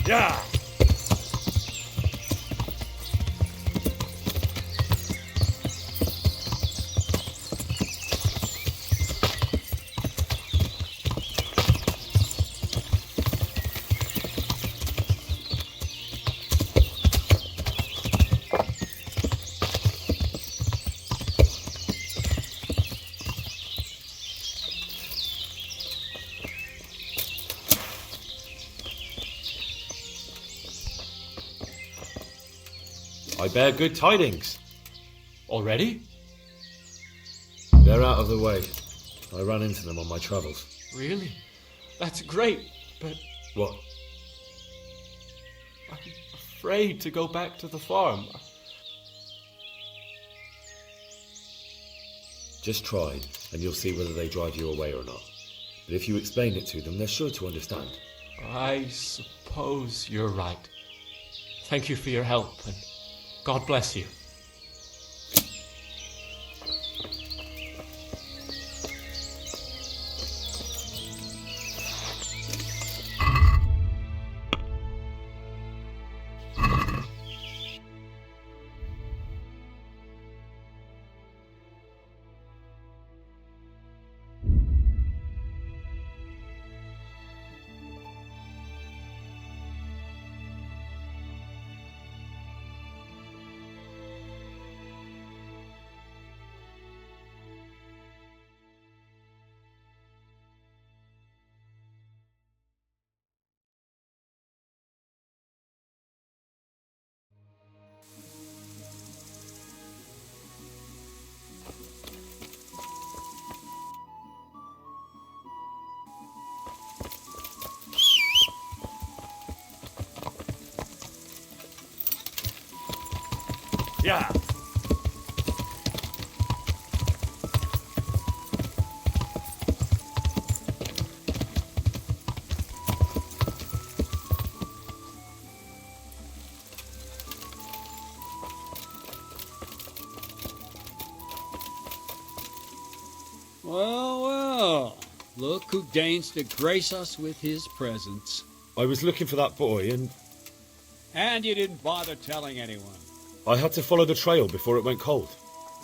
Yeah! I bear good tidings. Already? They're out of the way. I ran into them on my travels. Really? That's great, but What? I'm afraid to go back to the farm. Just try, and you'll see whether they drive you away or not. But if you explain it to them, they're sure to understand. I suppose you're right. Thank you for your help, and God bless you. Yeah! Well, look who deigns to grace us with his presence. I was looking for that boy, and And you didn't bother telling anyone. I had to follow the trail before it went cold.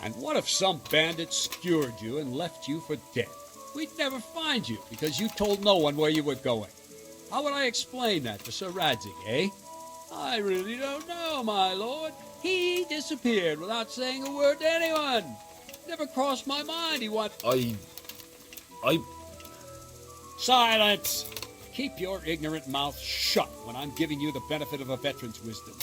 And what if some bandit skewered you and left you for dead? We'd never find you because you told no one where you were going. How would I explain that to Sir Radzig, eh? I really don't know, my lord. He disappeared without saying a word to anyone. Never crossed my mind he wanted... Silence! Keep your ignorant mouth shut when I'm giving you the benefit of a veteran's wisdom.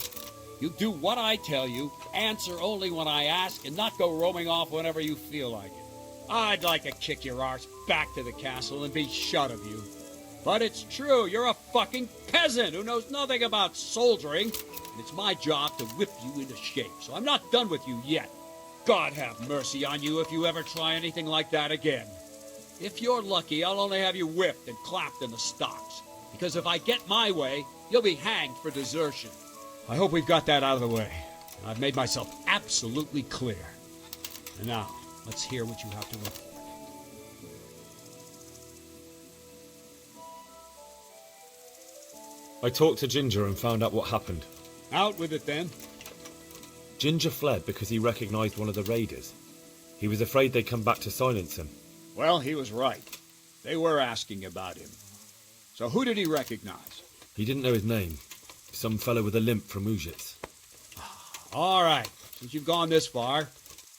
You do what I tell you, answer only when I ask, and not go roaming off whenever you feel like it. I'd like to kick your arse back to the castle and be shut of you. But it's true, you're a fucking peasant who knows nothing about soldiering, and it's my job to whip you into shape, so I'm not done with you yet. God have mercy on you if you ever try anything like that again. If you're lucky, I'll only have you whipped and clapped in the stocks, because if I get my way, you'll be hanged for desertion. I hope we've got that out of the way. I've made myself absolutely clear. And now, let's hear what you have to report. I talked to Ginger and found out what happened. Out with it, then. Ginger fled because he recognized one of the raiders. He was afraid they'd come back to silence him. Well, he was right. They were asking about him. So who did he recognize? He didn't know his name. Some fellow with a limp from Ujits. All right. Since you've gone this far,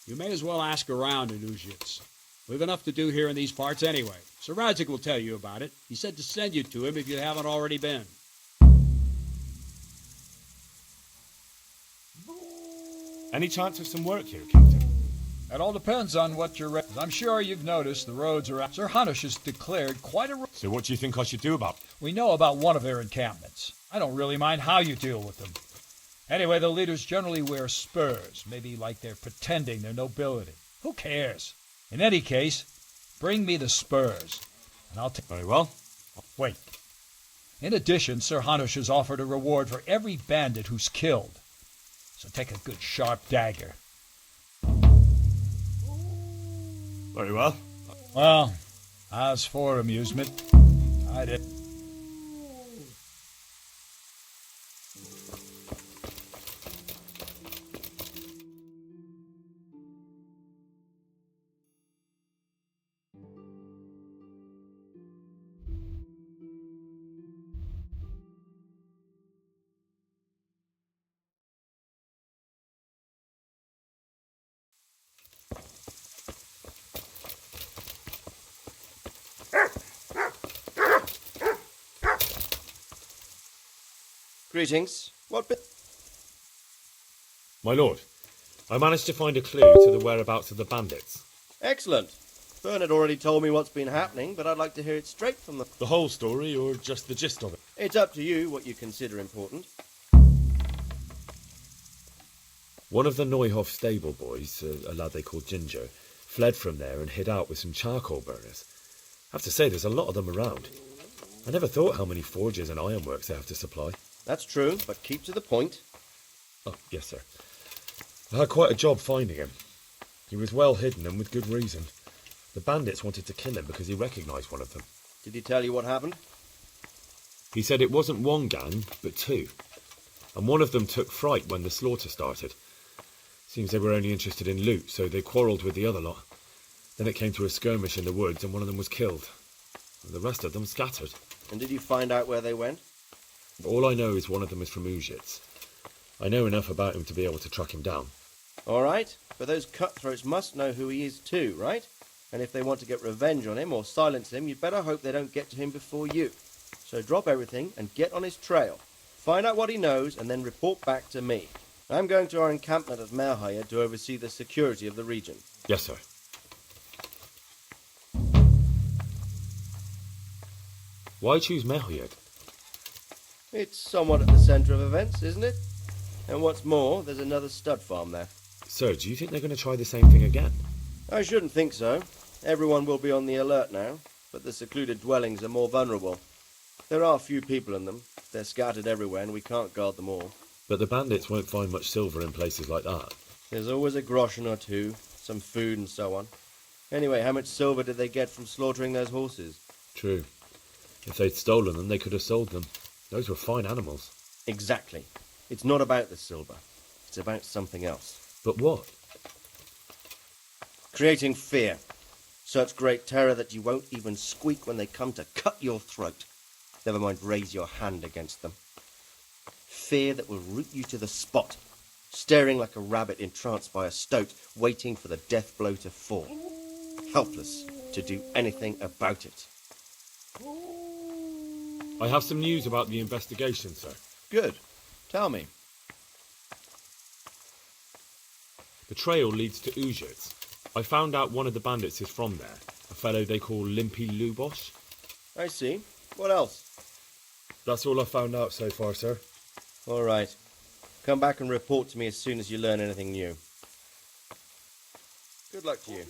you may as well ask around in Ujits. We've enough to do here in these parts anyway. Sir Radzig will tell you about it. He said to send you to him if you haven't already been. Any chance of some work here, Captain? That all depends on what you're... I'm sure you've noticed the roads are... Sir Hanush has declared quite a... So what do you think I should do about it? We know about one of their encampments. I don't really mind how you deal with them. Anyway, the leaders generally wear spurs, maybe like they're pretending they're nobility. Who cares? In any case, bring me the spurs, and I'll take... Very well. Wait. In addition, Sir Hanush has offered a reward for every bandit who's killed. So take a good sharp dagger. Very well. Well, as for amusement, I did. Greetings. What bit? My lord, I managed to find a clue to the whereabouts of the bandits. Excellent. Fern had already told me what's been happening, but I'd like to hear it straight from the... The whole story, or just the gist of it? It's up to you what you consider important. One of the Neuhoff stable boys, a lad they called Ginger, fled from there and hid out with some charcoal burners. I have to say, there's a lot of them around. I never thought how many forges and ironworks they have to supply. That's true, but keep to the point. Oh, yes, sir. I had quite a job finding him. He was well hidden and with good reason. The bandits wanted to kill him because he recognised one of them. Did he tell you what happened? He said it wasn't one gang, but two. And one of them took fright when the slaughter started. Seems they were only interested in loot, so they quarrelled with the other lot. Then it came to a skirmish in the woods and one of them was killed. And the rest of them scattered. And did you find out where they went? All I know is one of them is from Uzhitz. I know enough about him to be able to track him down. All right, but those cutthroats must know who he is too, right? And if they want to get revenge on him or silence him, you'd better hope they don't get to him before you. So drop everything and get on his trail. Find out what he knows and then report back to me. I'm going to our encampment at Merhaya to oversee the security of the region. Yes, sir. Why choose Merhaya? It's somewhat at the centre of events, isn't it? And what's more, there's another stud farm there. Sir, do you think they're going to try the same thing again? I shouldn't think so. Everyone will be on the alert now, but the secluded dwellings are more vulnerable. There are few people in them. They're scattered everywhere and we can't guard them all. But the bandits won't find much silver in places like that. There's always a groschen or two, some food and so on. Anyway, how much silver did they get from slaughtering those horses? True. If they'd stolen them, they could have sold them. Those were fine animals. Exactly. It's not about the silver. It's about something else. But what? Creating fear. Such great terror that you won't even squeak when they come to cut your throat. Never mind raise your hand against them. Fear that will root you to the spot, staring like a rabbit entranced by a stoat, waiting for the death blow to fall. Helpless to do anything about it. I have some news about the investigation, sir. Good. Tell me. The trail leads to Uzhitz. I found out one of the bandits is from there, a fellow they call Limpy Lubosh. I see. What else? That's all I found out so far, sir. All right. Come back and report to me as soon as you learn anything new. Good luck to you.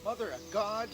Mother of God.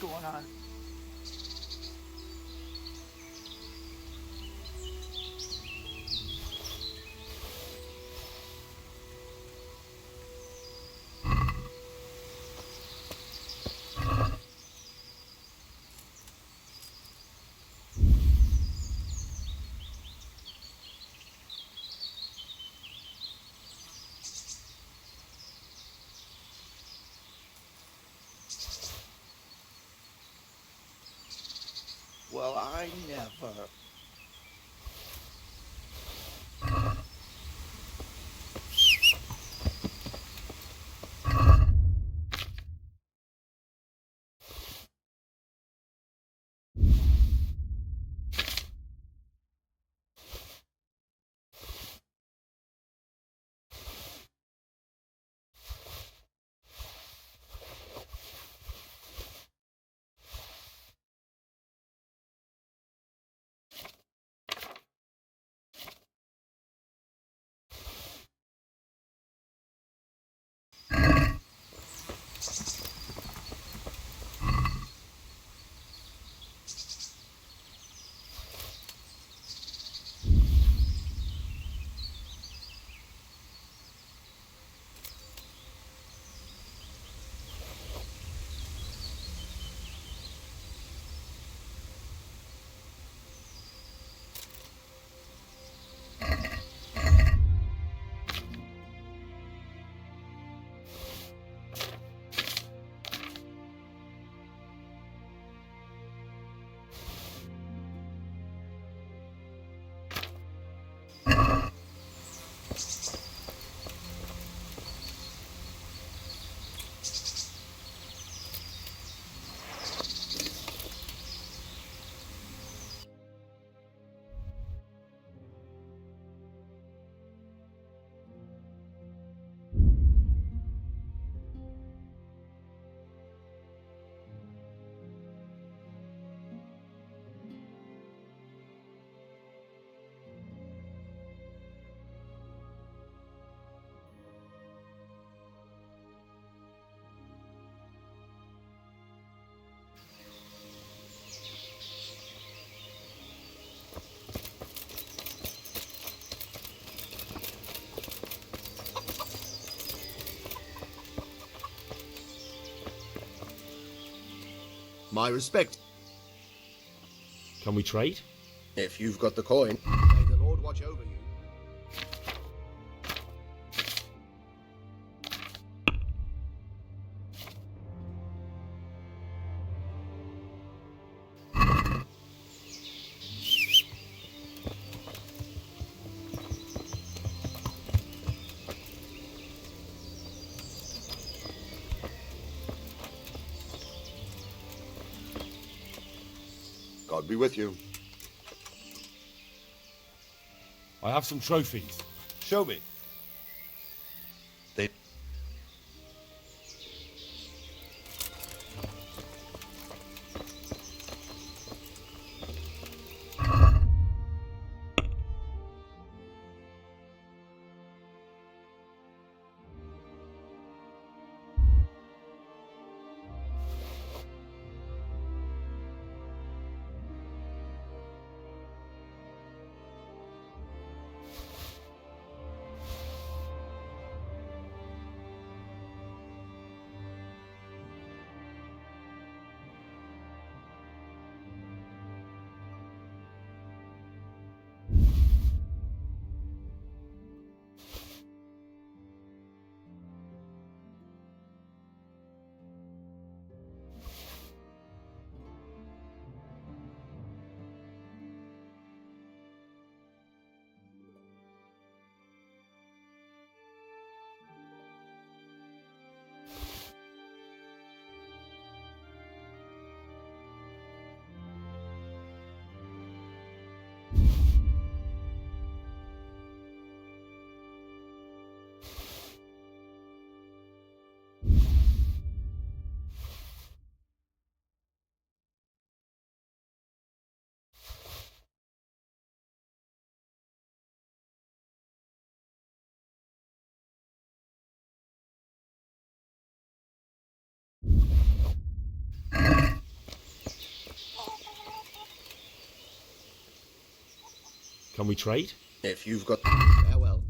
what's going on. Well, I never. My respect. Can we trade? If you've got the coin. May the Lord watch over you. God be with you. I have some trophies. Show me. They. Can we trade? If you've got... Farewell.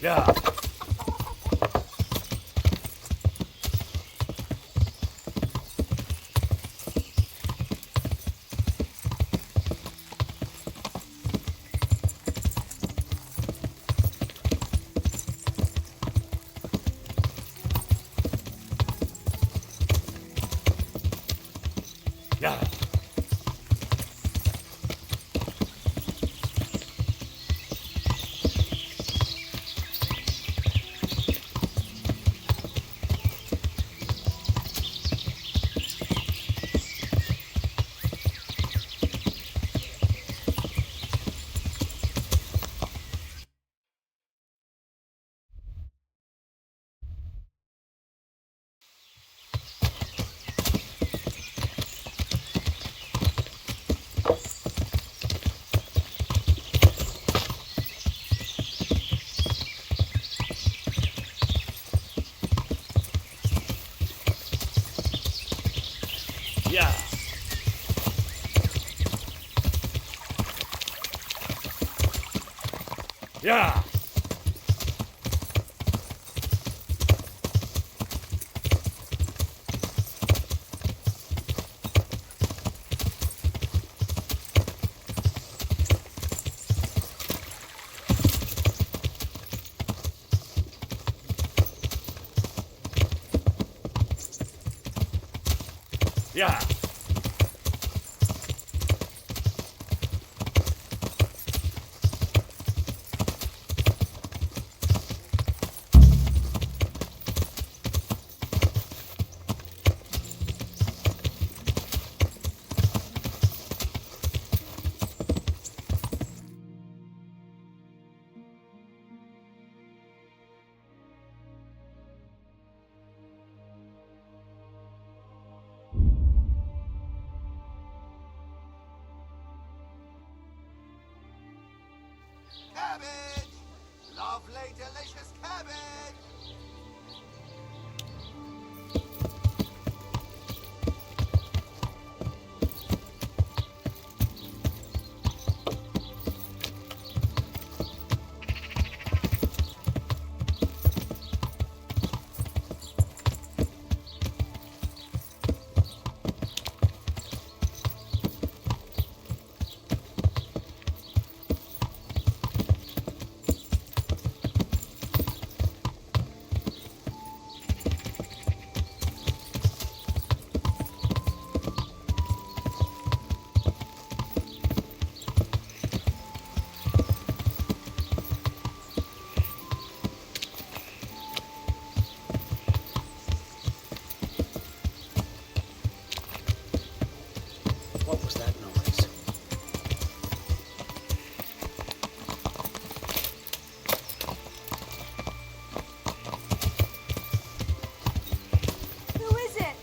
Yeah. Yeah! Yeah! Cabbage! Lovely, delicious cabbage! What was that noise? Who is it?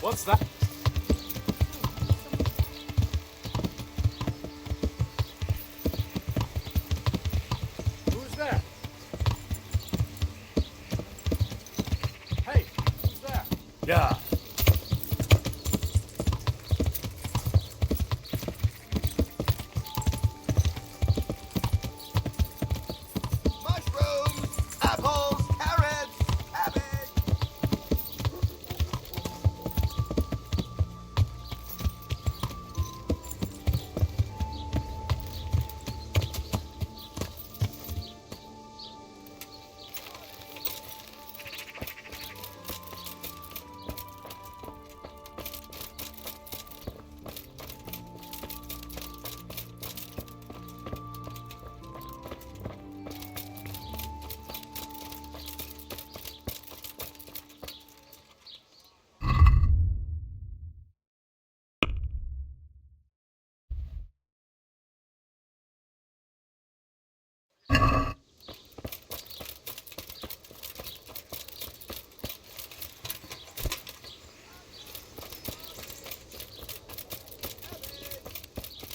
What's that? Who's that? Hey, who's that? Yeah. Mushrooms! Apples! Carrots! Cabbage!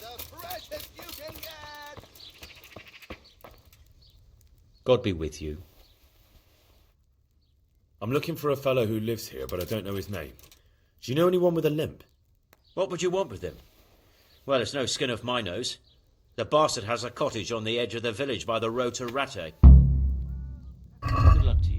The freshest you can get! God be with you. I'm looking for a fellow who lives here, but I don't know his name. Do you know anyone with a limp? What would you want with him? Well, it's no skin off my nose. The bastard has a cottage on the edge of the village by the road to Rattay. Good luck to you.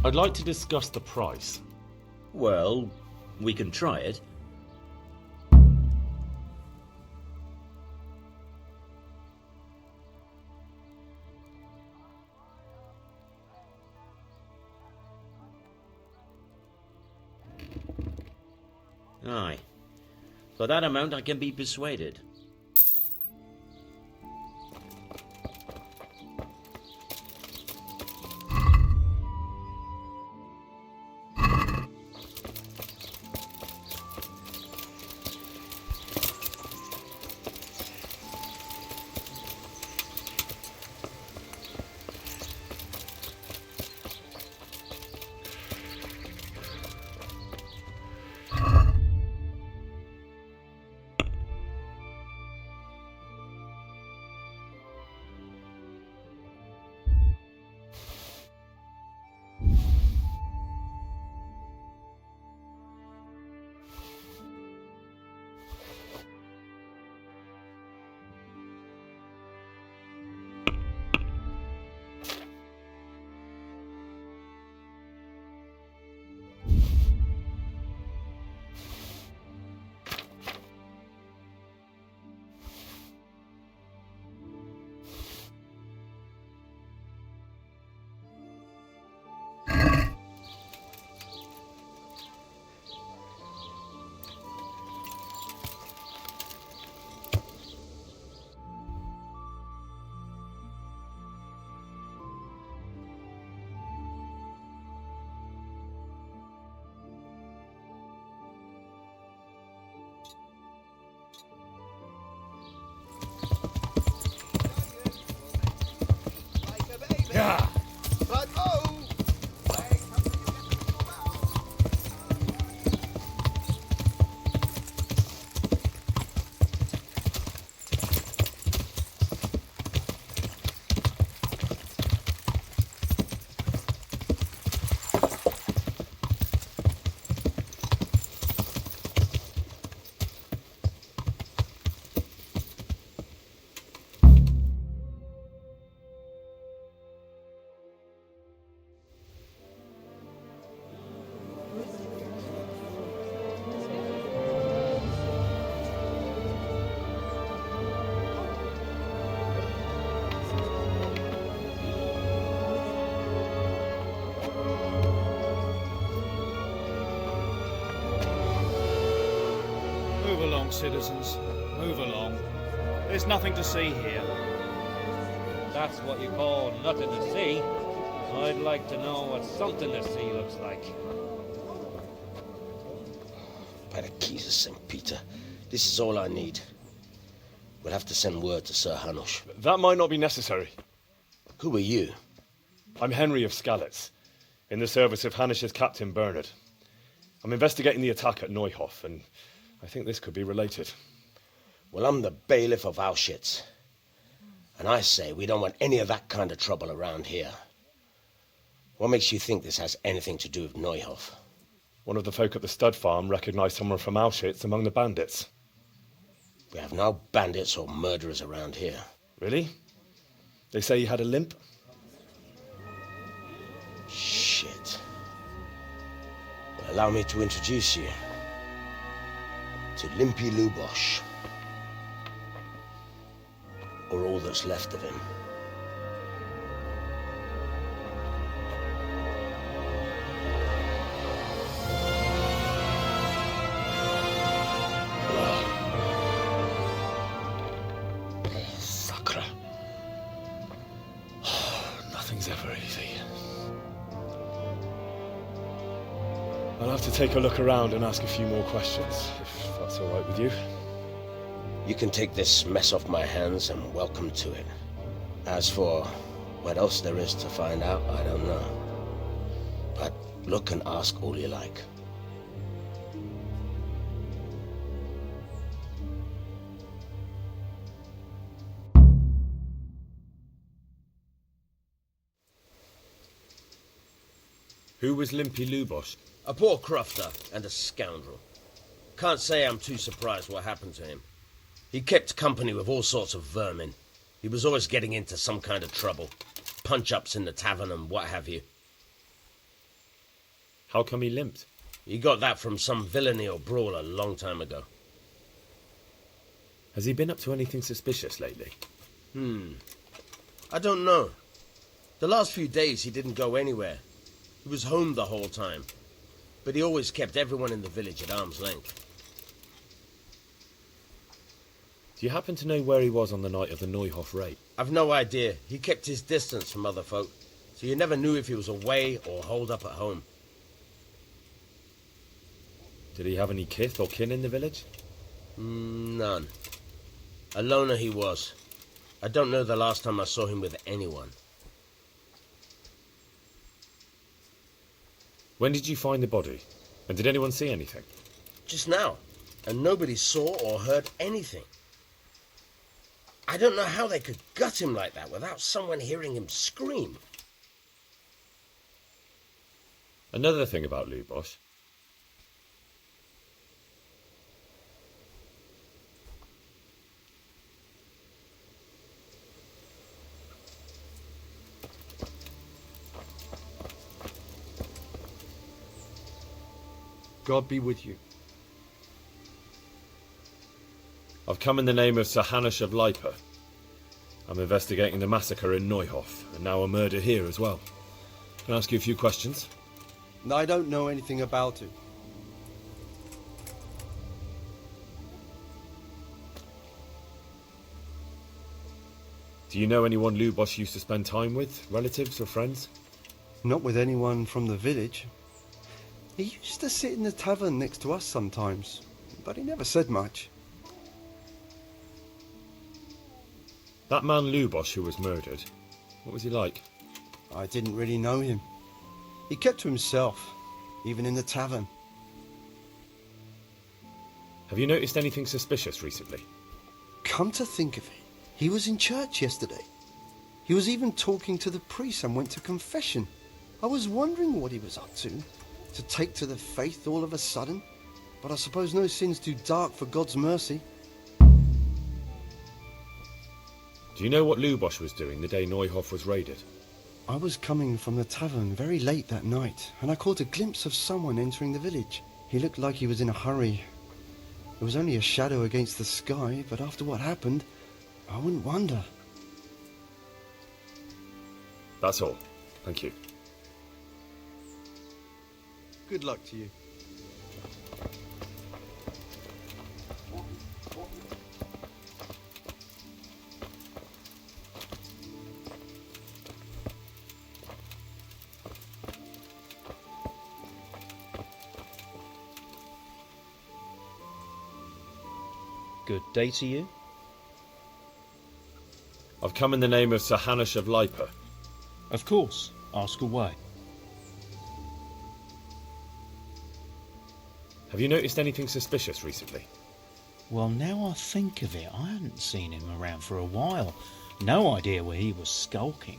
I'd like to discuss the price. Well, we can try it. Aye. For that amount I can be persuaded. Yeah. But oh! Move along, citizens. Move along. There's nothing to see here. That's what you call nothing to see. I'd like to know what something to see looks like. By the keys of St. Peter, this is all I need. We'll have to send word to Sir Hanush. That might not be necessary. Who are you? I'm Henry of Skalitz, in the service of Hanush's Captain Bernard. I'm investigating the attack at Neuhof, and I think this could be related. Well, I'm the bailiff of Auschwitz. And I say we don't want any of that kind of trouble around here. What makes you think this has anything to do with Neuhof? One of the folk at the stud farm recognized someone from Auschwitz among the bandits. We have no bandits or murderers around here. Really? They say he had a limp? Shit. Well, allow me to introduce you to Limpy Lubosh. Or all that's left of him. Sacre. Nothing's ever easy. I'll have to take a look around and ask a few more questions, if that's all right with you. You can take this mess off my hands and welcome to it. As for what else there is to find out, I don't know. But look and ask all you like. Who was Limpy Lubosh? A poor crofter and a scoundrel. Can't say I'm too surprised what happened to him. He kept company with all sorts of vermin. He was always getting into some kind of trouble. Punch-ups in the tavern and what have you. How come he limped? He got that from some villainy or brawl a long time ago. Has he been up to anything suspicious lately? I don't know. The last few days he didn't go anywhere. He was home the whole time. But he always kept everyone in the village at arm's length. Do you happen to know where he was on the night of the Neuhoff raid? I've no idea. He kept his distance from other folk, so you never knew if he was away or holed up at home. Did he have any kith or kin in the village? None. A loner he was. I don't know the last time I saw him with anyone. When did you find the body? And did anyone see anything? Just now. And nobody saw or heard anything. I don't know how they could gut him like that without someone hearing him scream. Another thing about Lubosh. God be with you. I've come in the name of Sir Hanush of Lipa. I'm investigating the massacre in Neuhoff, and now a murder here as well. Can I ask you a few questions? I don't know anything about it. Do you know anyone Lubosh used to spend time with? Relatives or friends? Not with anyone from the village. He used to sit in the tavern next to us sometimes, but he never said much. That man Lubosh who was murdered, what was he like? I didn't really know him. He kept to himself, even in the tavern. Have you noticed anything suspicious recently? Come to think of it, he was in church yesterday. He was even talking to the priest and went to confession. I was wondering what he was up to take to the faith all of a sudden. But I suppose no sin's too dark for God's mercy. Do you know what Lubosh was doing the day Neuhoff was raided? I was coming from the tavern very late that night, and I caught a glimpse of someone entering the village. He looked like he was in a hurry. It was only a shadow against the sky, but after what happened, I wouldn't wonder. That's all. Thank you. Good luck to you. Good day to you. I've come in the name of Sir Hanush of Lipa. Of course. Ask away. Have you noticed anything suspicious recently? Well, now I think of it, I hadn't seen him around for a while. No idea where he was skulking.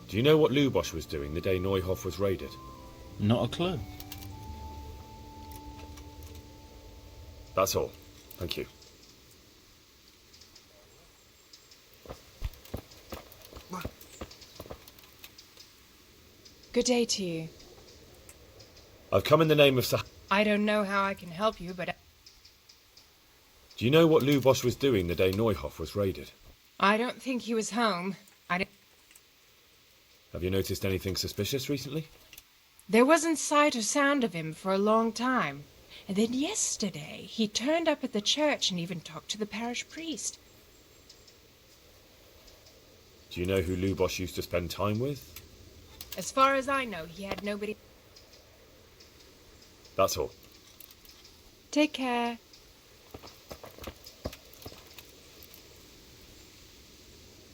Do you know what Lubosh was doing the day Neuhoff was raided? Not a clue. That's all. Thank you. Good day to you. I've come in the name of Sir... I don't know how I can help you, but Do you know what Lubosh was doing the day Neuhoff was raided? I don't think he was home. Have you noticed anything suspicious recently? There wasn't sight or sound of him for a long time. And then yesterday, he turned up at the church and even talked to the parish priest. Do you know who Lubosh used to spend time with? As far as I know, he had nobody. That's all. Take care.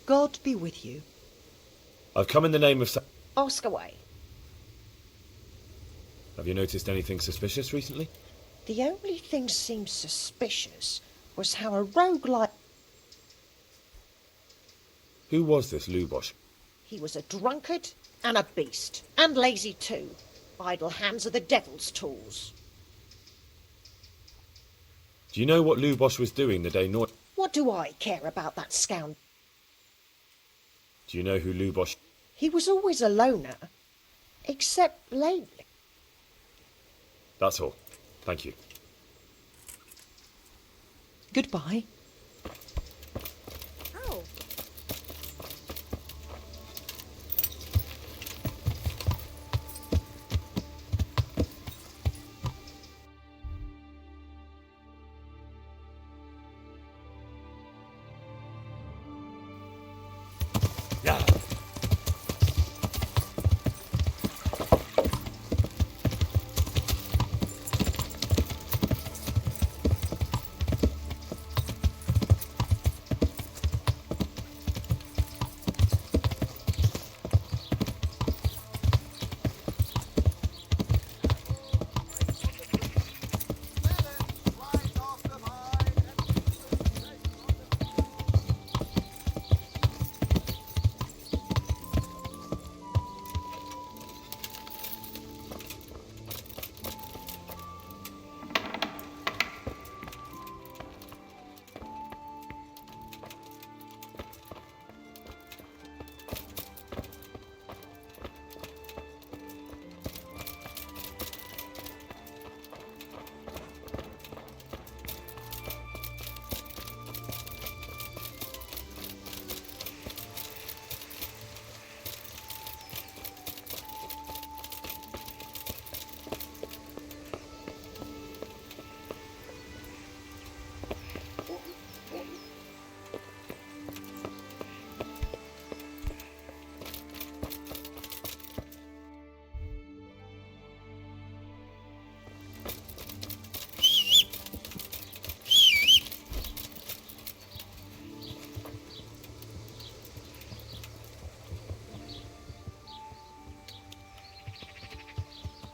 God be with you. I've come in the name of Sir... Ask away. Have you noticed anything suspicious recently? The only thing seemed suspicious was how a rogue like... Who was this Lubosh? He was a drunkard and a beast, and lazy too. Idle hands are the devil's tools. Do you know what Lubosh was doing the day Neuhoff... What do I care about that scoundrel? Do you know who Lubosh... He was always a loner, except lately. That's all. Thank you. Goodbye. Oh. Yeah.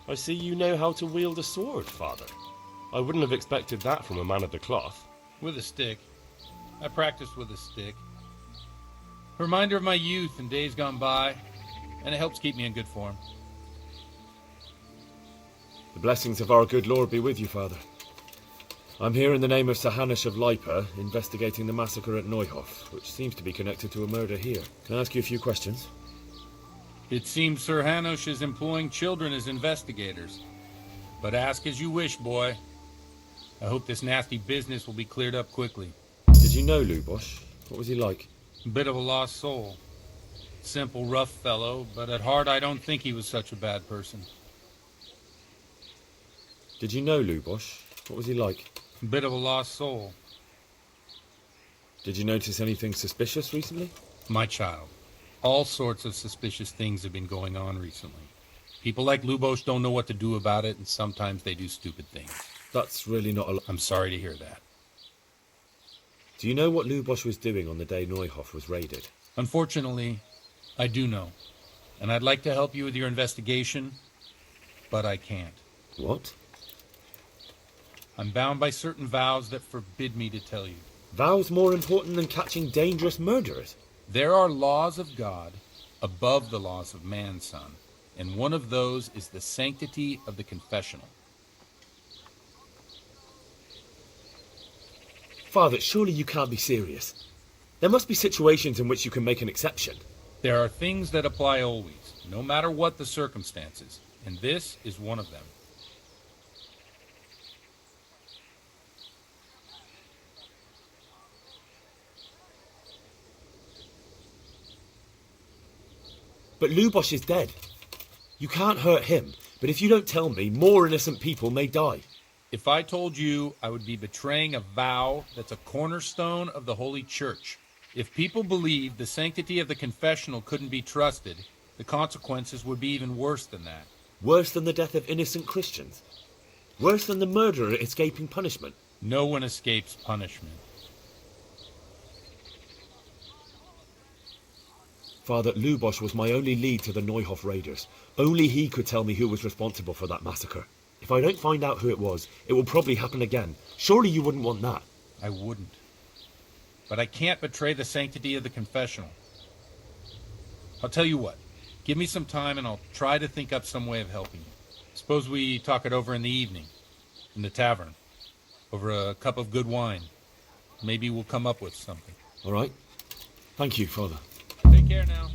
I see you know how to wield a sword, Father. I wouldn't have expected that from a man of the cloth. With a stick. I practiced with a stick. Reminder of my youth and days gone by, and it helps keep me in good form. The blessings of our good Lord be with you, Father. I'm here in the name of Sir Hanush of Lipa, investigating the massacre at Neuhof, which seems to be connected to a murder here. Can I ask you a few questions? It seems Sir Hanush is employing children as investigators. But ask as you wish, boy. I hope this nasty business will be cleared up quickly. Did you know Lubosh? What was he like? A bit of a lost soul. Simple, rough fellow, but at heart I don't think he was such a bad person. Did you know Lubosh? What was he like? A bit of a lost soul. Did you notice anything suspicious recently? My child. All sorts of suspicious things have been going on recently. People like Lubosh don't know what to do about it, and sometimes they do stupid things. That's really not a... I'm sorry to hear that. Do you know what Lubosh was doing on the day Neuhof was raided? Unfortunately, I do know. And I'd like to help you with your investigation, but I can't. What? I'm bound by certain vows that forbid me to tell you. Vows more important than catching dangerous murderers? There are laws of God above the laws of man, son, and one of those is the sanctity of the confessional. Father, surely you can't be serious. There must be situations in which you can make an exception. There are things that apply always, no matter what the circumstances, and this is one of them. But Lubosh is dead. You can't hurt him, but if you don't tell me, more innocent people may die. If I told you, I would be betraying a vow that's a cornerstone of the Holy Church. If people believed the sanctity of the confessional couldn't be trusted, the consequences would be even worse than that. Worse than the death of innocent Christians? Worse than the murderer escaping punishment? No one escapes punishment. Father, Lubosh was my only lead to the Neuhof raiders. Only he could tell me who was responsible for that massacre. If I don't find out who it was, it will probably happen again. Surely you wouldn't want that. I wouldn't. But I can't betray the sanctity of the confessional. I'll tell you what. Give me some time and I'll try to think up some way of helping you. Suppose we talk it over in the evening, in the tavern, over a cup of good wine. Maybe we'll come up with something. All right. Thank you, Father. Take care now.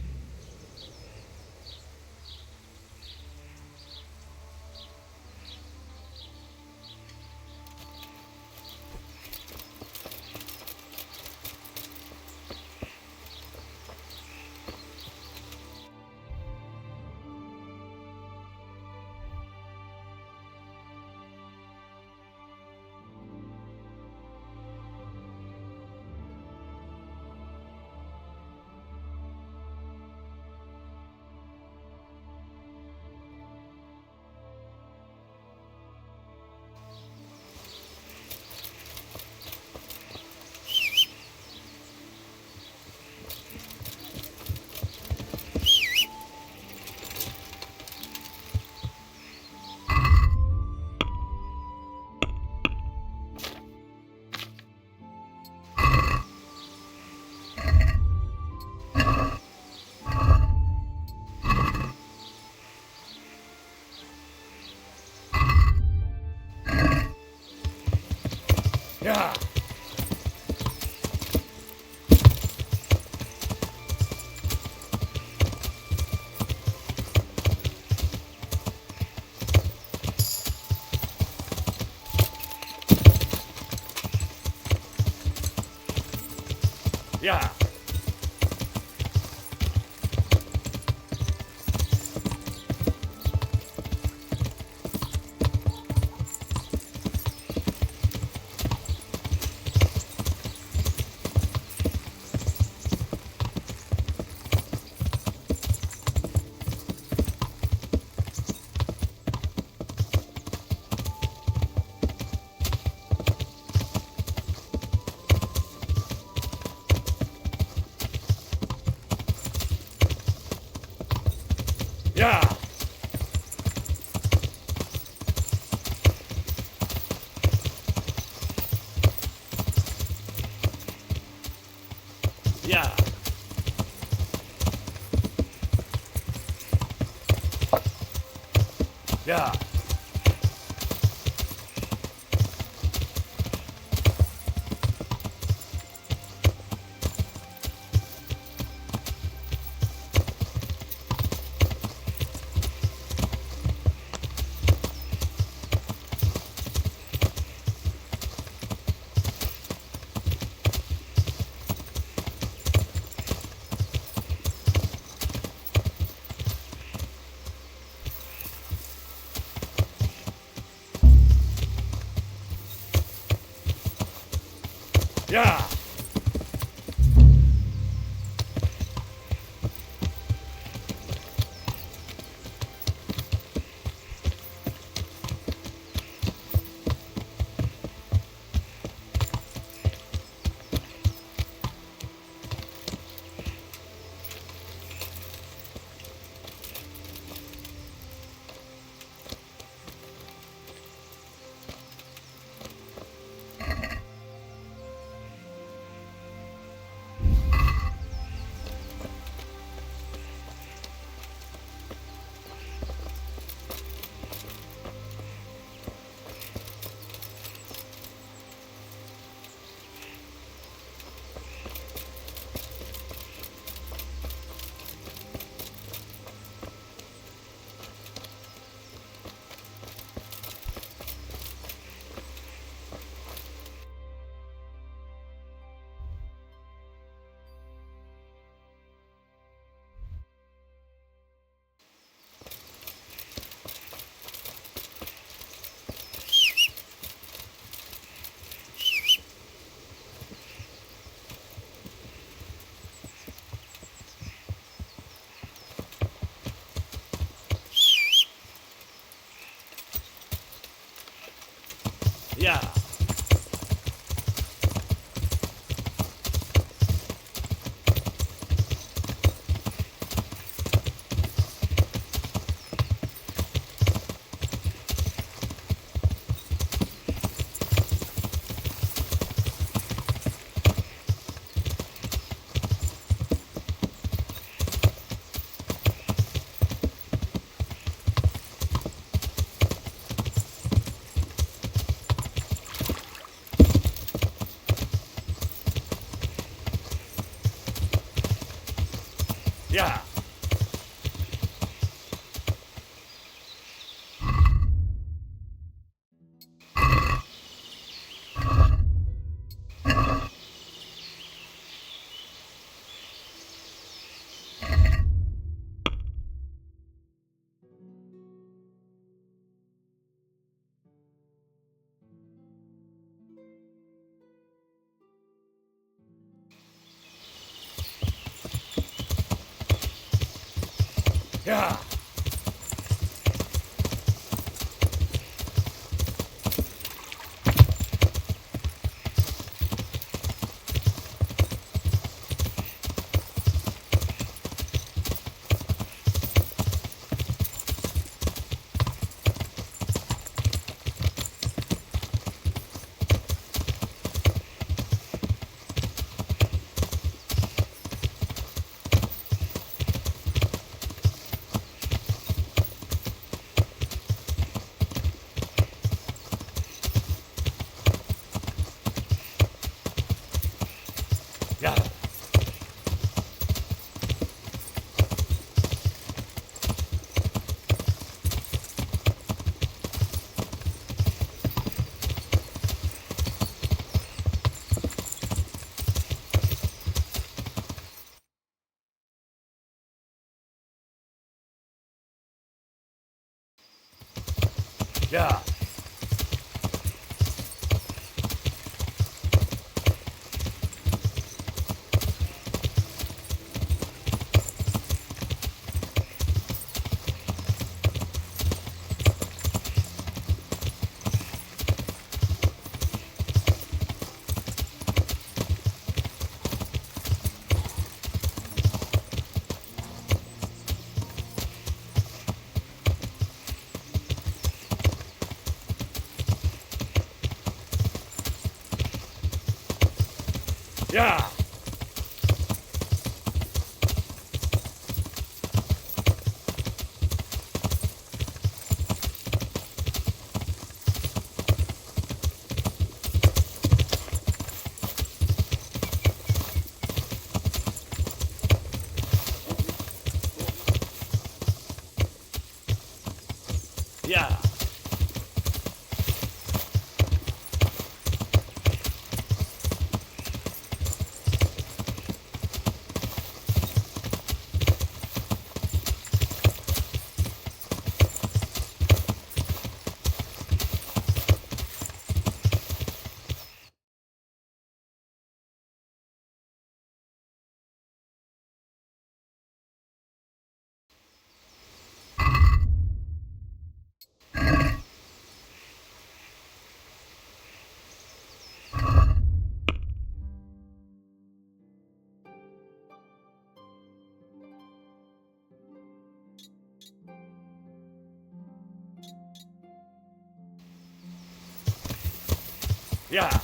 Yeah. Yeah. Yeah. Yeah. Yeah. Yeah. Yeah. Yeah. Yeah. Yeah. Yeah. Yeah.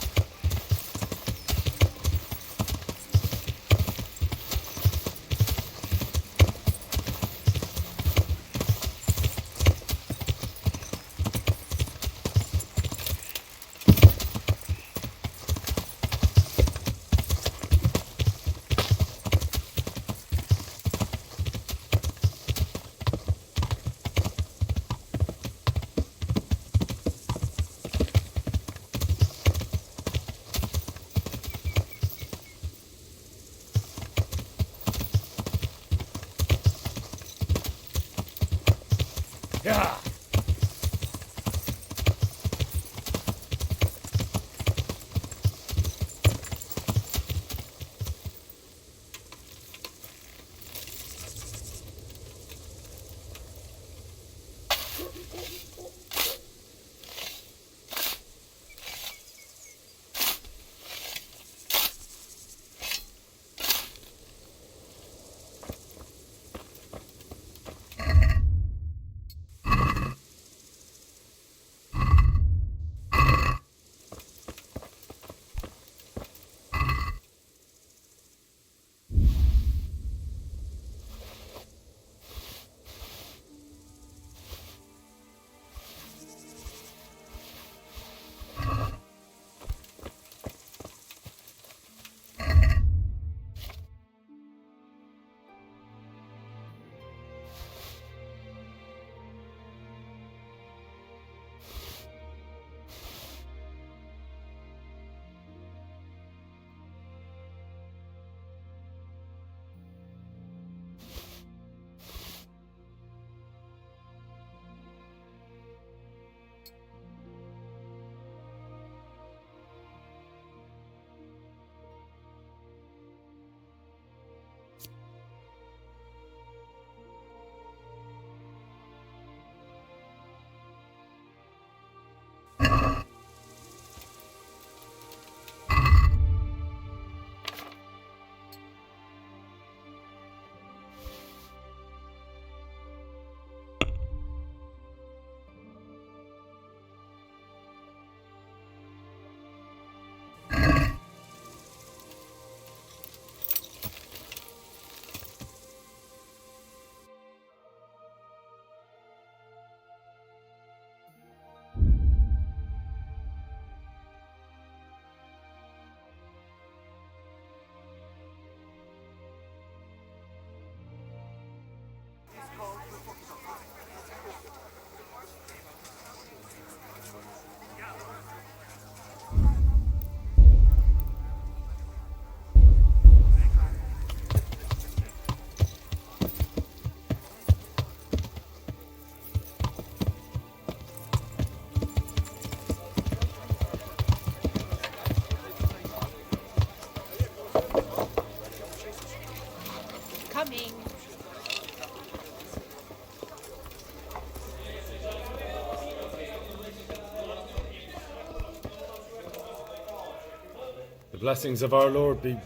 coming. The blessings of our Lord be...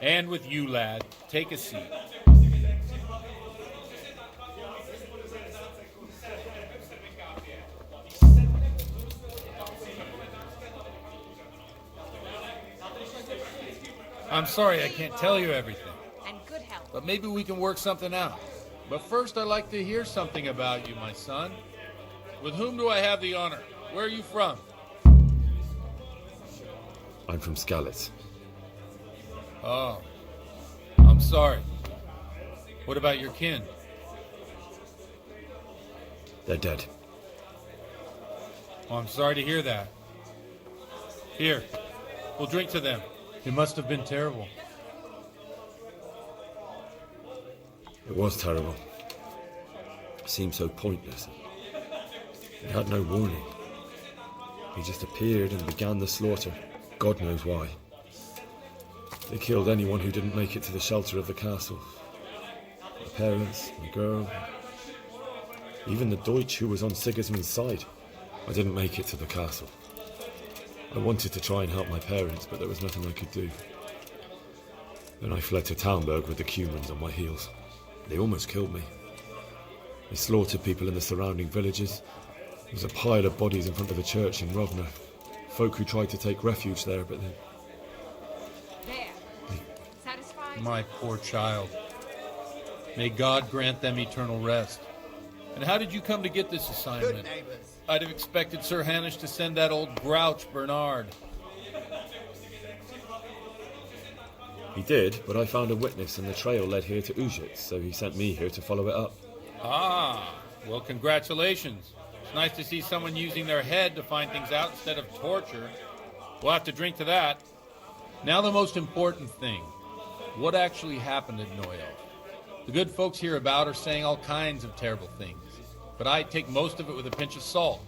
And with you, lad. Take a seat. I'm sorry I can't tell you everything. And good health. But maybe we can work something out. But first, I'd like to hear something about you, my son. With whom do I have the honor? Where are you from? I'm from Skalitz. Oh, I'm sorry. What about your kin? They're dead. Oh, I'm sorry to hear that. Here, we'll drink to them. It must have been terrible. It was terrible. It seemed so pointless. He had no warning. He just appeared and began the slaughter. God knows why. They killed anyone who didn't make it to the shelter of the castle. My parents, my girl, even the Deutsch who was on Sigismund's side. I didn't make it to the castle. I wanted to try and help my parents, but there was nothing I could do. Then I fled to Talmberg with the Cumans on my heels. They almost killed me. They slaughtered people in the surrounding villages. There was a pile of bodies in front of the church in Rovna. Folk who tried to take refuge there, but they... There. Satisfied? My poor child. May God grant them eternal rest. And how did you come to get this assignment? Good neighbors. I'd have expected Sir Hanish to send that old grouch, Bernard. He did, but I found a witness and the trail led here to Ujitz, so he sent me here to follow it up. Ah, well, congratulations. It's nice to see someone using their head to find things out instead of torture. We'll have to drink to that. Now the most important thing. What actually happened at Noyo? The good folks hereabout are saying all kinds of terrible things, but I take most of it with a pinch of salt.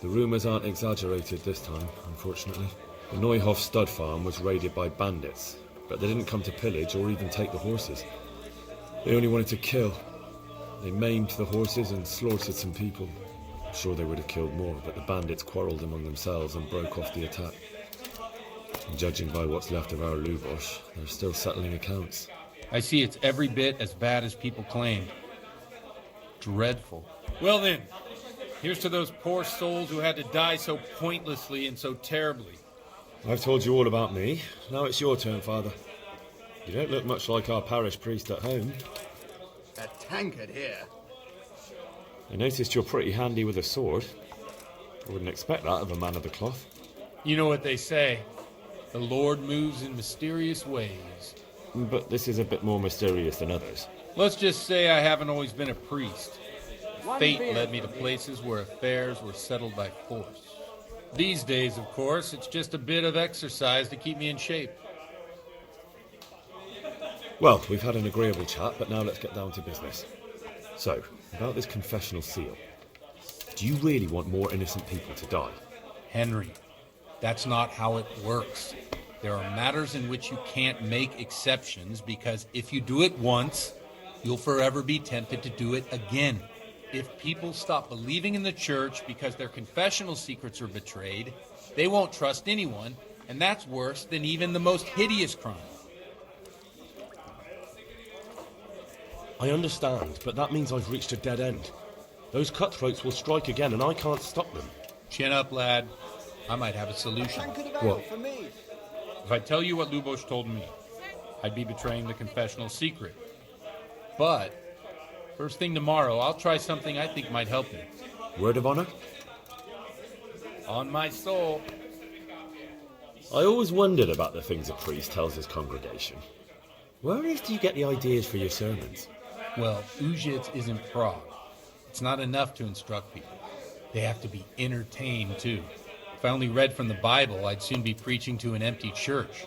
The rumours aren't exaggerated this time, unfortunately. The Neuhof stud farm was raided by bandits, but they didn't come to pillage or even take the horses. They only wanted to kill. They maimed the horses and slaughtered some people. I'm sure they would have killed more, but the bandits quarrelled among themselves and broke off the attack. And judging by what's left of our Lubosh, they're still settling accounts. I see it's every bit as bad as people claimed. Dreadful. Well then, here's to those poor souls who had to die so pointlessly and so terribly. I've told you all about me. Now it's your turn, Father. You don't look much like our parish priest at home. A tankard here. I noticed you're pretty handy with a sword. I wouldn't expect that of a man of the cloth. You know what they say. The Lord moves in mysterious ways. But this is a bit more mysterious than others. Let's just say I haven't always been a priest. Fate led me to places where affairs were settled by force. These days, of course, it's just a bit of exercise to keep me in shape. Well, we've had an agreeable chat, but now let's get down to business. So, about this confessional seal. Do you really want more innocent people to die? Henry, that's not how it works. There are matters in which you can't make exceptions because if you do it once, you'll forever be tempted to do it again. If people stop believing in the church because their confessional secrets are betrayed, they won't trust anyone, and that's worse than even the most hideous crime. I understand, but that means I've reached a dead end. Those cutthroats will strike again, and I can't stop them. Chin up, lad. I might have a solution. What? If I tell you what Lubosh told me, I'd be betraying the confessional secret. But first thing tomorrow, I'll try something I think might help you. Word of honor? On my soul. I always wondered about the things a priest tells his congregation. Where on earth do you get the ideas for your sermons? Well, Ujitz is in Prague. It's not enough to instruct people. They have to be entertained, too. If I only read from the Bible, I'd soon be preaching to an empty church.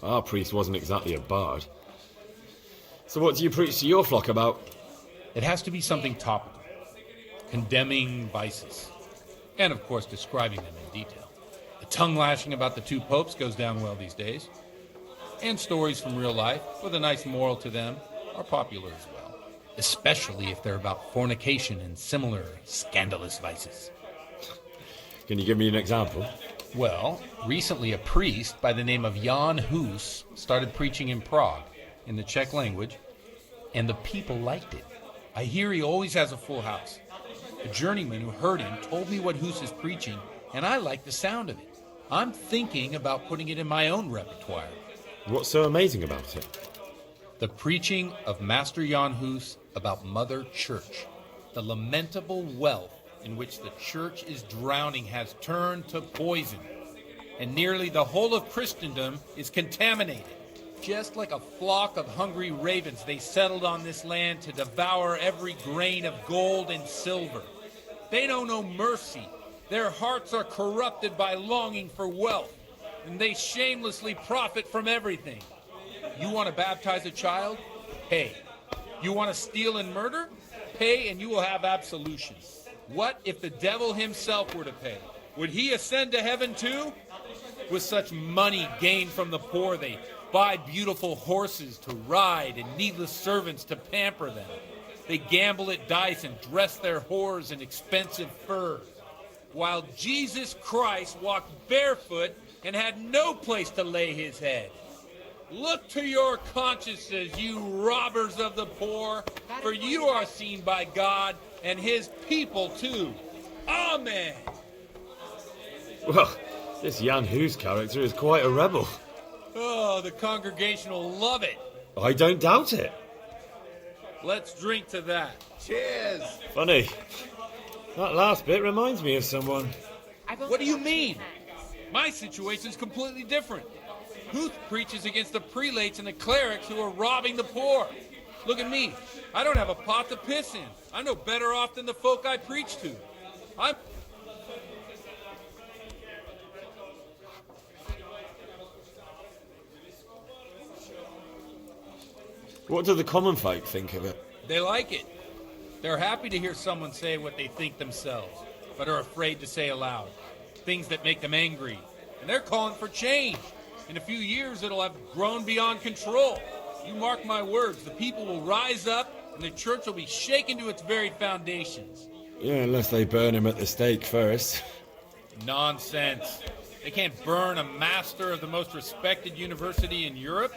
Our priest wasn't exactly a bard. So what do you preach to your flock about? It has to be something topical. Condemning vices. And of course describing them in detail. The tongue lashing about the two popes goes down well these days. And stories from real life, with a nice moral to them, are popular as well. Especially if they're about fornication and similar scandalous vices. Can you give me an example? Well, recently a priest by the name of Jan Hus started preaching in Prague, in the Czech language, and the people liked it. I hear he always has a full house. A journeyman who heard him told me what Hus is preaching, and I like the sound of it. I'm thinking about putting it in my own repertoire. What's so amazing about it? The preaching of Master Jan Hus about Mother Church. The lamentable wealth in which the Church is drowning has turned to poison, and nearly the whole of Christendom is contaminated. Just like a flock of hungry ravens, they settled on this land to devour every grain of gold and silver. They know no mercy. Their hearts are corrupted by longing for wealth, and they shamelessly profit from everything. You want to baptize a child? Pay. You want to steal and murder? Pay and you will have absolution. What if the devil himself were to pay? Would he ascend to heaven too? With such money gained from the poor, they buy beautiful horses to ride and needless servants to pamper them. They gamble at dice and dress their whores in expensive furs. While Jesus Christ walked barefoot and had no place to lay his head. Look to your consciences, you robbers of the poor, for you are seen by God and his people too. Amen. Well, this Jan Hus character is quite a rebel. Oh, the congregation will love it. I don't doubt it. Let's drink to that. Cheers. Funny. That last bit reminds me of someone. What do you mean? My situation's completely different. Huth preaches against the prelates and the clerics who are robbing the poor. Look at me. I don't have a pot to piss in. I'm no better off than the folk I preach to. What do the common folk think of it? They like it. They're happy to hear someone say what they think themselves, but are afraid to say aloud. Things that make them angry. And they're calling for change. In a few years, it'll have grown beyond control. You mark my words, the people will rise up, and the church will be shaken to its very foundations. Yeah, unless they burn him at the stake first. Nonsense. They can't burn a master of the most respected university in Europe.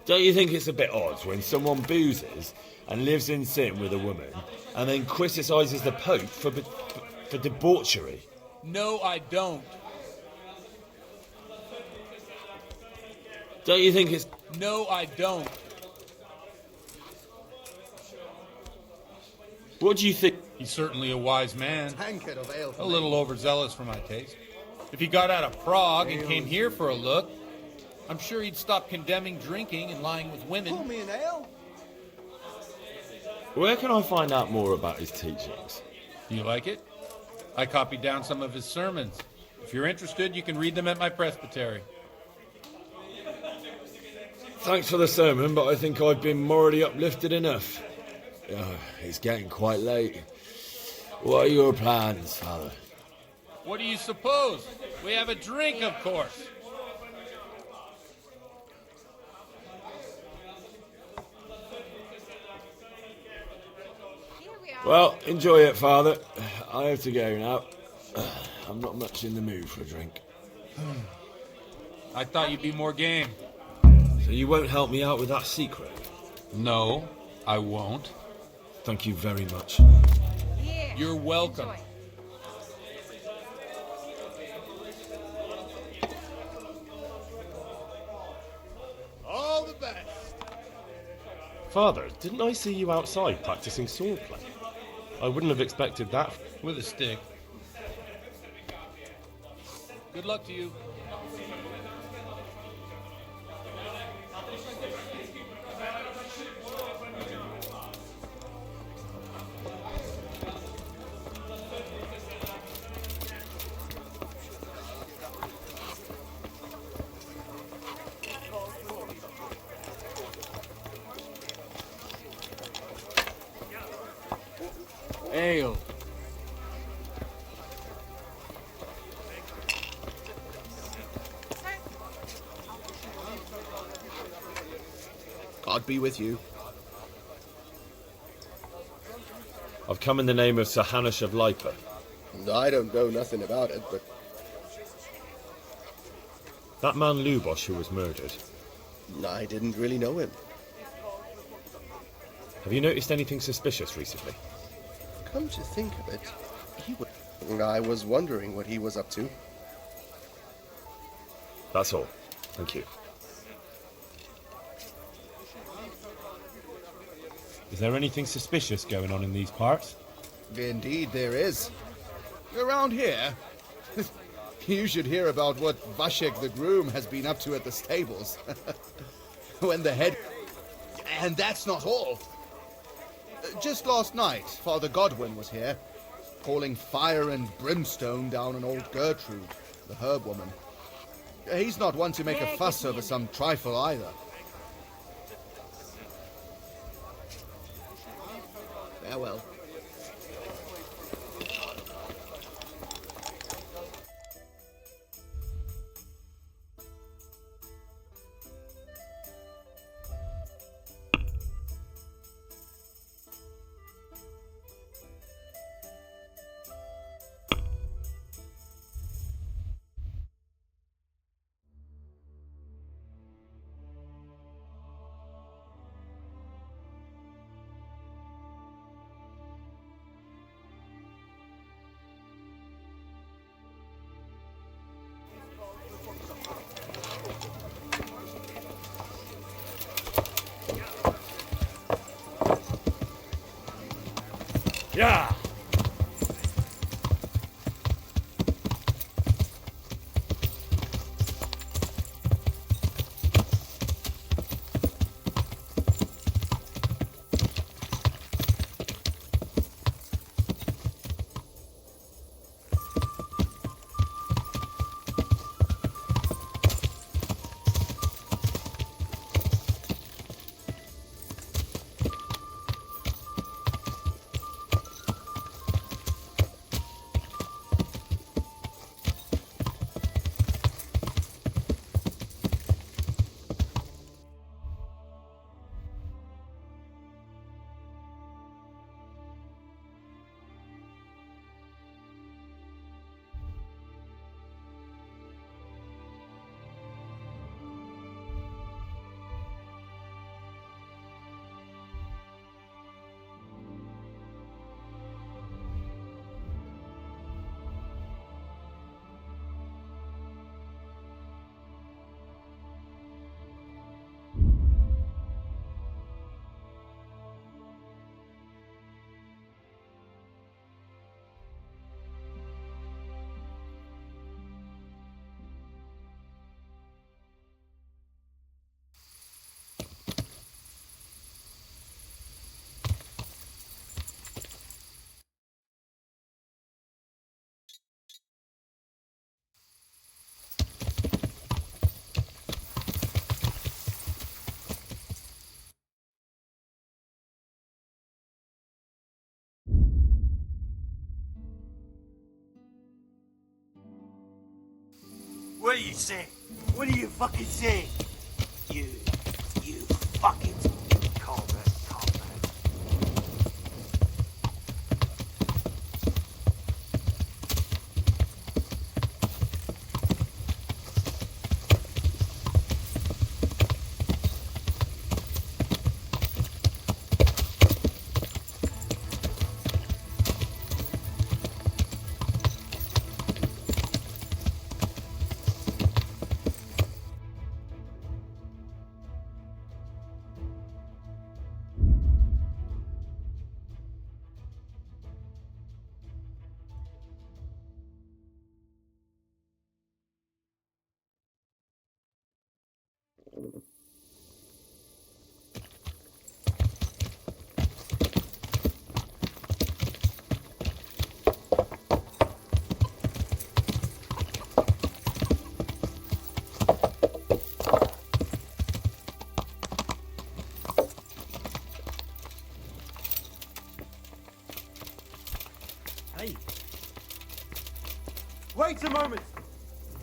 Don't you think it's a bit odd when someone boozes and lives in sin with a woman and then criticises the Pope for debauchery? No, I don't. Don't you think it's... No, I don't. What do you think? He's certainly a wise man. Tankard of ale for A little overzealous for my taste. If he got out of Prague and came here for a look, I'm sure he'd stop condemning drinking and lying with women. Pour me an ale. Where can I find out more about his teachings? Do you like it? I copied down some of his sermons. If you're interested, you can read them at my presbytery. Thanks for the sermon, but I think I've been morally uplifted enough. It's getting quite late. What are your plans, Father? What do you suppose? We have a drink, of course. Well, enjoy it, Father. I have to go now. I'm not much in the mood for a drink. I thought you'd be more game. So you won't help me out with that secret? No, I won't. Thank you very much. You're welcome. All the best. Father, didn't I see you outside practicing swordplay? I wouldn't have expected that. With a stick. Good luck to you. Ale. God be with you. I've come in the name of Sir Hanush of Lipa. I don't know nothing about it, but That man Lubosh who was murdered. I didn't really know him. Have you noticed anything suspicious recently? Come to think of it, I was wondering what he was up to. That's all. Thank you. Is there anything suspicious going on in these parts? Indeed there is. Around here, you should hear about what Vashek the groom has been up to at the stables. When the head... And that's not all. Just last night, Father Godwin was here, calling fire and brimstone down on old Gertrude, the herb woman. He's not one to make a fuss over some trifle either. Farewell. Yeah! What do you say? What do you fucking say? You fucking combat. Hey. Wait a moment.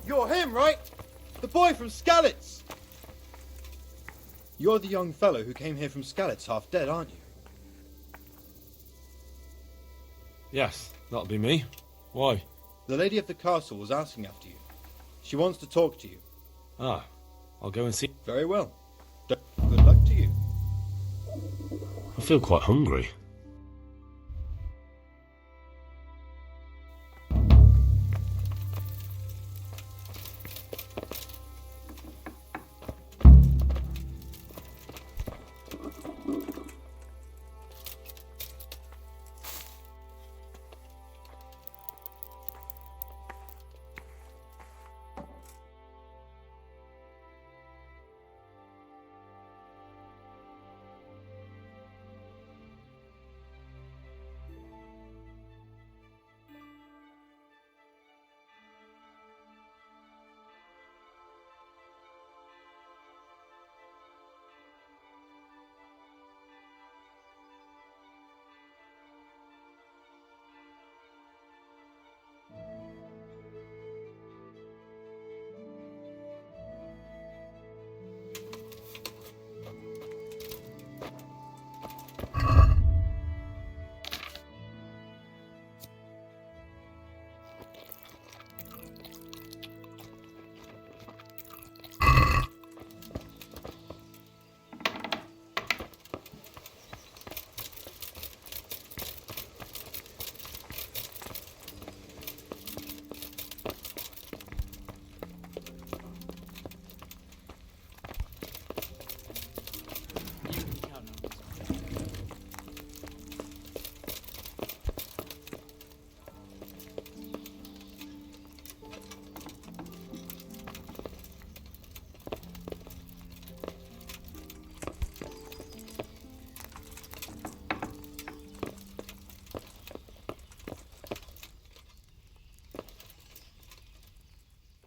You're him, right? The boy from Skalitz. You're the young fellow who came here from Skalitz half dead, aren't you? Yes, that'll be me. Why? The lady of the castle was asking after you. She wants to talk to you. Ah, I'll go and see. Very well. Good luck to you. I feel quite hungry.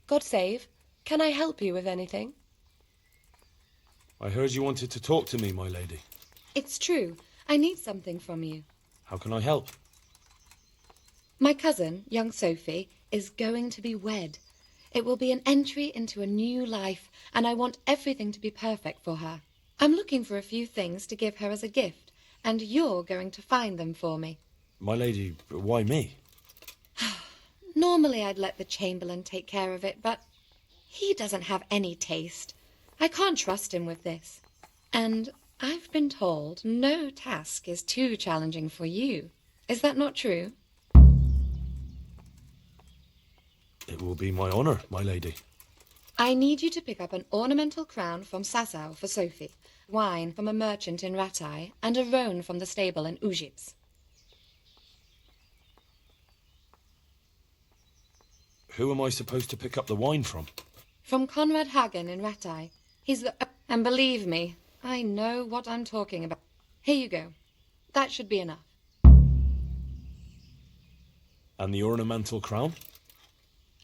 God save. Can I help you with anything? I heard you wanted to talk to me, my lady. It's true. I need something from you. How can I help? My cousin, young Sophie, is going to be wed. It will be an entry into a new life, and I want everything to be perfect for her. I'm looking for a few things to give her as a gift, and you're going to find them for me. My lady, why me? Normally I'd let the Chamberlain take care of it, but he doesn't have any taste. I can't trust him with this. And I've been told no task is too challenging for you. Is that not true? It will be my honour, my lady. I need you to pick up an ornamental crown from Sasau for Sophie, wine from a merchant in Ratai, and a roan from the stable in Ujits. Who am I supposed to pick up the wine from? From Conrad Hagen in Ratai. He's the... And believe me, I know what I'm talking about. Here you go. That should be enough. And the ornamental crown?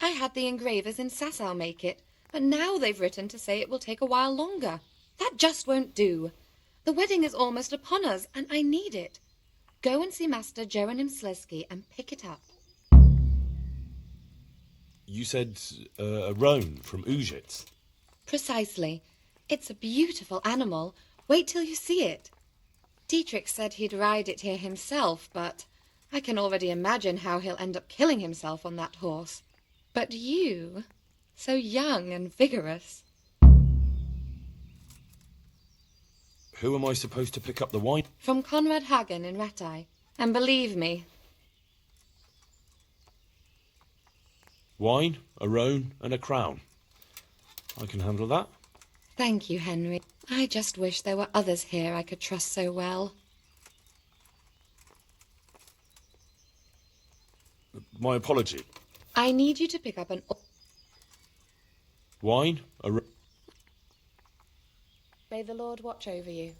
I had the engravers in Sasau make it, but now they've written to say it will take a while longer. That just won't do. The wedding is almost upon us, and I need it. Go and see Master Jeronim Slesky and pick it up. You said a roan from Ujits. Precisely. It's a beautiful animal. Wait till you see it. Dietrich said he'd ride it here himself, but I can already imagine how he'll end up killing himself on that horse. But you, so young and vigorous. Who am I supposed to pick up the wine? From Conrad Hagen in Ratai. And believe me... Wine, a roan, and a crown. I can handle that. Thank you, Henry. I just wish there were others here I could trust so well. My apology. I need you to pick up an... Wine, a roan... May the Lord watch over you.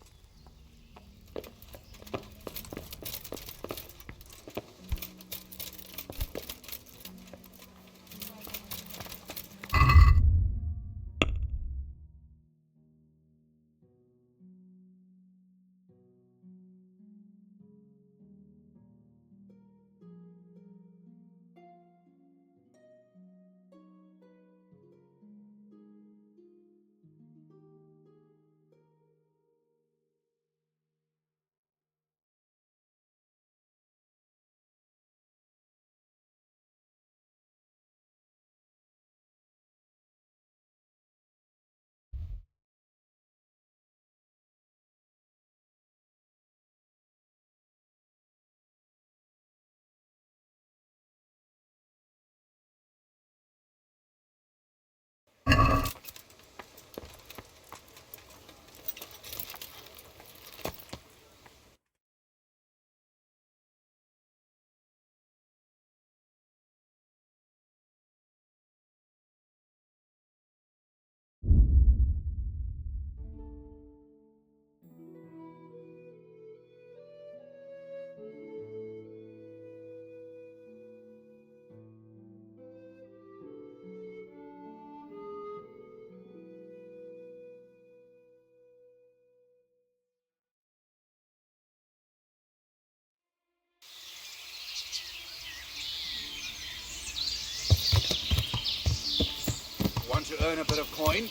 earn a bit of coin,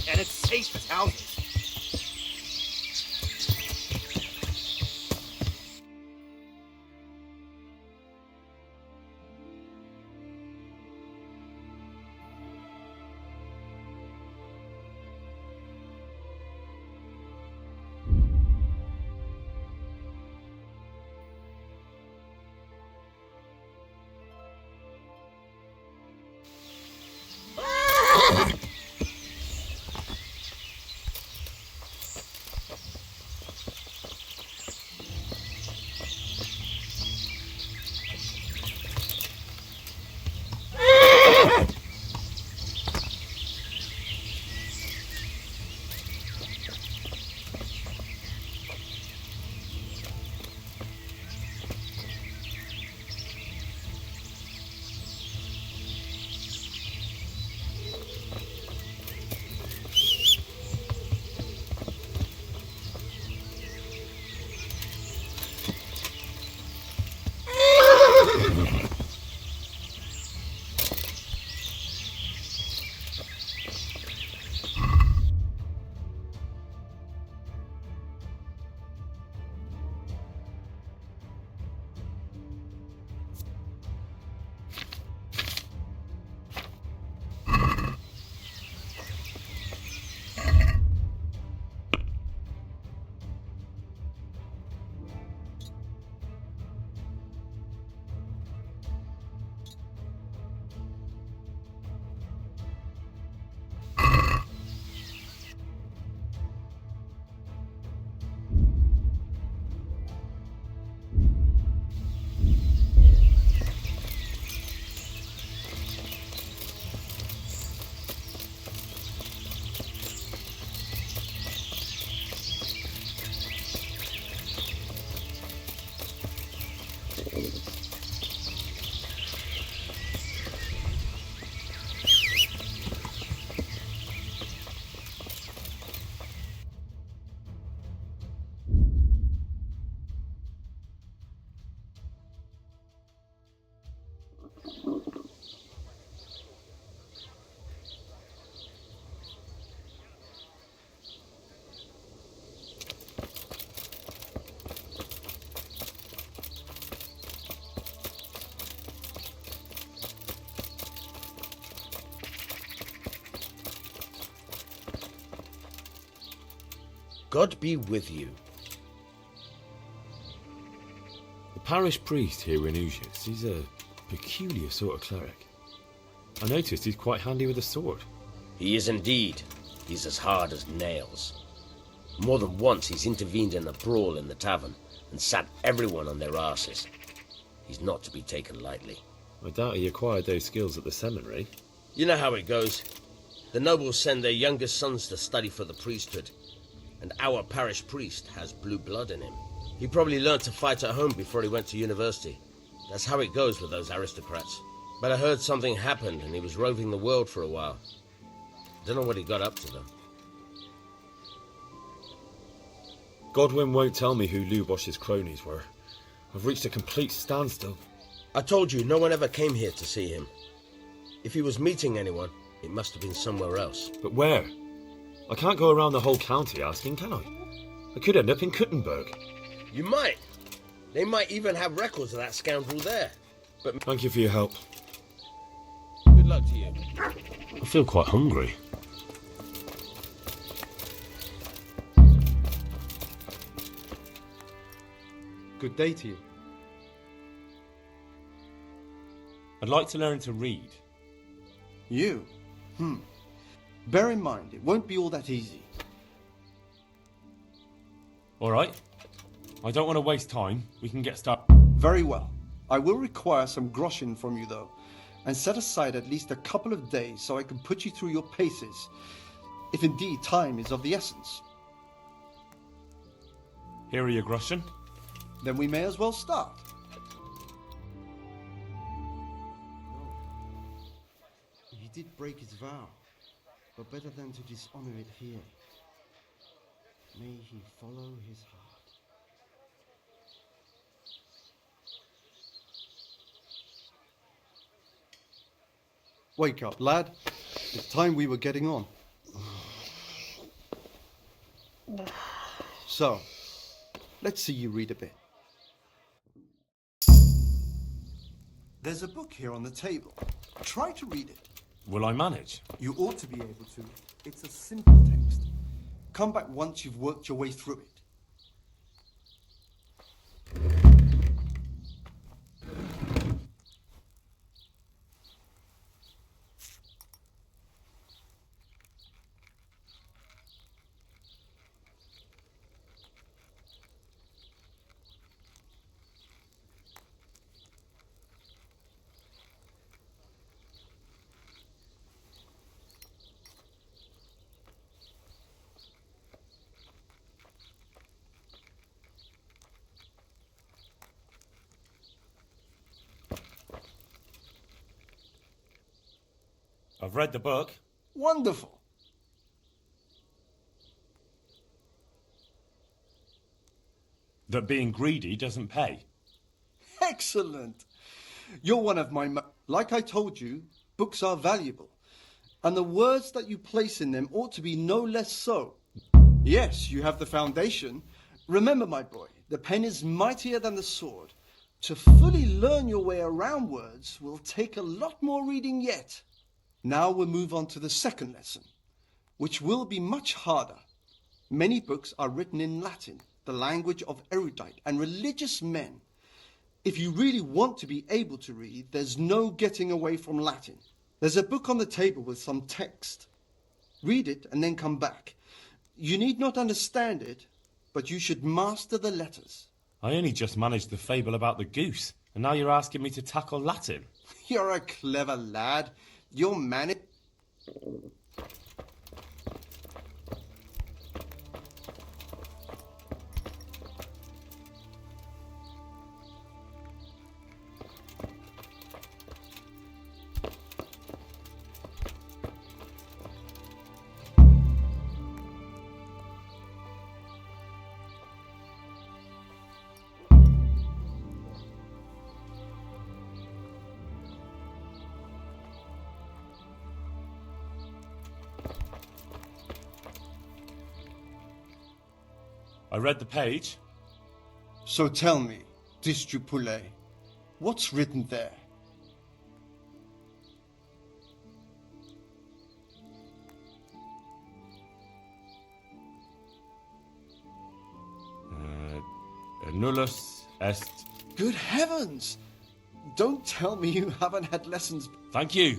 and it's safe as houses. God be with you. The parish priest here in Ujias, he's a peculiar sort of cleric. I noticed he's quite handy with a sword. He is indeed. He's as hard as nails. More than once he's intervened in a brawl in the tavern and sat everyone on their arses. He's not to be taken lightly. I doubt he acquired those skills at the seminary. You know how it goes. The nobles send their youngest sons to study for the priesthood, and our parish priest has blue blood in him. He probably learned to fight at home before he went to university. That's how it goes with those aristocrats. But I heard something happened and he was roving the world for a while. Don't know what he got up to, though. Godwin won't tell me who Lubosh's cronies were. I've reached a complete standstill. I told you, no one ever came here to see him. If he was meeting anyone, it must have been somewhere else. But where? I can't go around the whole county asking, can I? I could end up in Kuttenberg. You might. They might even have records of that scoundrel there. But thank you for your help. Good luck to you. I feel quite hungry. Good day to you. I'd like to learn to read. You? Bear in mind, it won't be all that easy. All right. I don't want to waste time. We can get started. Very well. I will require some groschen from you, though, and set aside at least a couple of days so I can put you through your paces, if indeed time is of the essence. Here are your groschen. Then we may as well start. He did break his vow, but better than to dishonor it here. May he follow his heart. Wake up, lad. It's time we were getting on. So, let's see you read a bit. There's a book here on the table. Try to read it. Will I manage? You ought to be able to. It's a simple text. Come back once you've worked your way through it. I've read the book. Wonderful. That being greedy doesn't pay. Excellent. You're one of my... Like I told you, books are valuable. And the words that you place in them ought to be no less so. Yes, you have the foundation. Remember, my boy, the pen is mightier than the sword. To fully learn your way around words will take a lot more reading yet. Now we'll move on to the second lesson, which will be much harder. Many books are written in Latin, the language of erudite and religious men. If you really want to be able to read, there's no getting away from Latin. There's a book on the table with some text. Read it and then come back. You need not understand it, but you should master the letters. I only just managed the fable about the goose, and now you're asking me to tackle Latin. You're a clever lad. You're managed. I read the page. So tell me, Distupule, what's written there? Nullus est... Good heavens! Don't tell me you haven't had lessons. Thank you.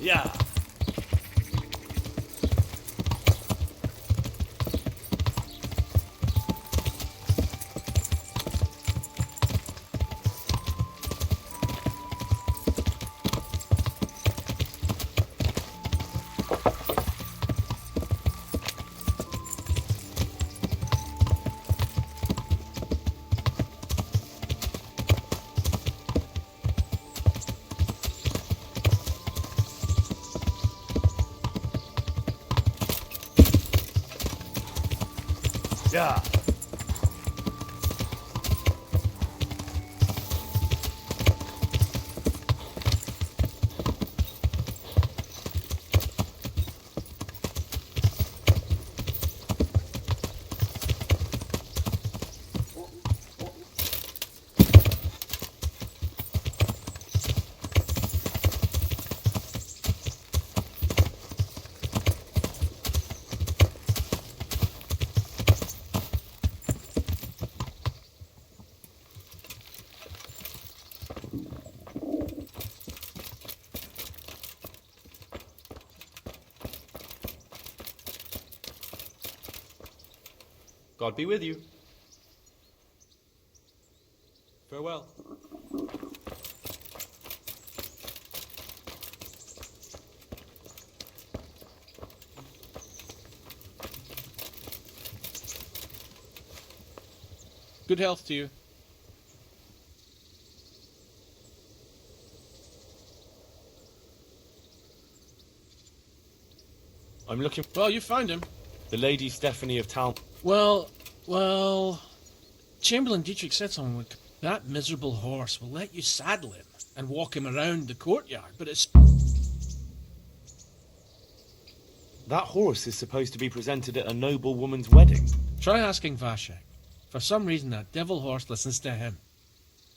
Yeah. Yeah. God be with you. Farewell. Good health to you. I'm looking... Well, you found him. The Lady Stephanie of Town... Well... Chamberlain Dietrich said something like, that miserable horse will let you saddle him and walk him around the courtyard, but it's... That horse is supposed to be presented at a noble woman's wedding. Try asking Vashek. For some reason, that devil horse listens to him.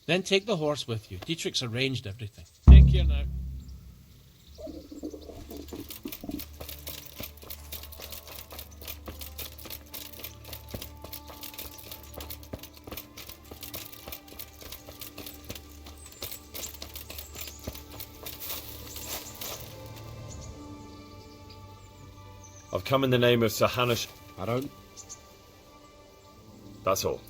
Then take the horse with you. Dietrich's arranged everything. Take care now. I've come in the name of Sir Hanish... I don't... That's all.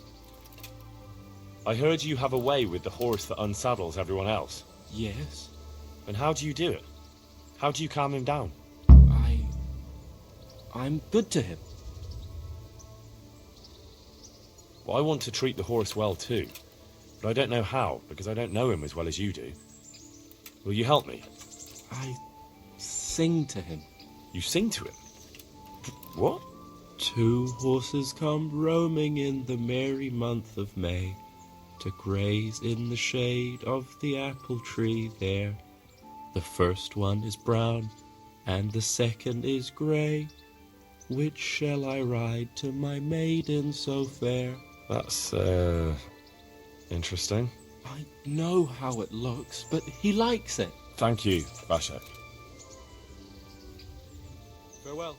I heard you have a way with the horse that unsaddles everyone else. Yes? And how do you do it? How do you calm him down? I'm good to him. Well, I want to treat the horse well too. But I don't know how, because I don't know him as well as you do. Will you help me? I sing to him. You sing to him? What? 2 horses come roaming in the merry month of May to graze in the shade of the apple tree there. The first one is brown, and the second is grey. Which shall I ride to my maiden so fair? That's, interesting. I know how it looks, but he likes it. Thank you, Vashek. Farewell.